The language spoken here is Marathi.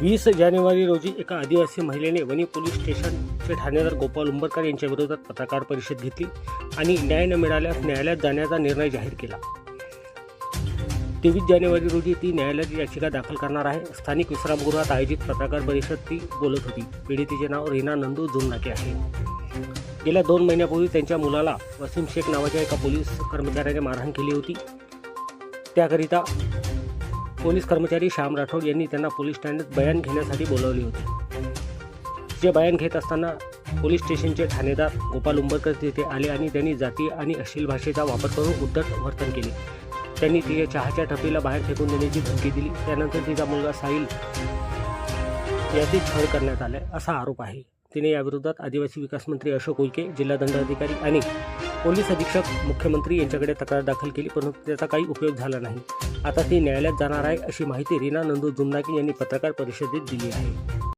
20 जानेवारी रोजी एका आदिवासी महिलेने वणी पोलीस स्टेशनचे ठाणेदार गोपाल उंबरकर यांच्या विरोधात पत्रकार परिषद घेतली आणि न्याय न मिळाल्यास न्यायालयात जाण्याचा निर्णय जाहीर केला। 23 जानेवारी रोजी ती न्यायालयात याचिका दाखल करणार आहे। स्थानिक विश्रामगृहात आयोजित पत्रकार परिषद ती बोलत होती। पीडितेचे नाव रीना नंदू जुन्नाके आहे। गेल्या 2 महिन्यापूर्वी त्यांच्या मुलाला वसीम शेख नावाच्या एका पोलीस कर्मचाऱ्याने मारहाण केली होती। त्याकरिता पोलीस कर्मचारी श्याम राठोड यांनी त्यांना पोलीस ठाण्यात बयान घेण्यासाठी बोलावले होते। जे बयान घेत असताना पोलीस स्टेशनचे ठाणेदार गोपाल उंबरकर तिथे आले आणि त्यांनी जाती आणि अश्लील भाषेचा वापर करून उद्धट वर्तन केले। त्यांनी तिच्या चहाच्या टपरीला बाहेर फेकून देण्याची धमकी दिली। त्यानंतर तिचा मुलगा साहिल याची छळ करण्यात आला असा आरोप आहे। तिने याविरोधात आदिवासी विकास मंत्री अशोक उईके, जिल्हा दंडाधिकारी आणि पोलीस अधीक्षक मुख्यमंत्री यांच्याकडे तक्रार दाखल केली, परंतु त्याचा काही उपयोग झाला नाही। आता ती न्यायालयात जाणार आहे अशी माहिती रीना नंदू जुन्नाके यांनी पत्रकार परिषदेत दिली आहे।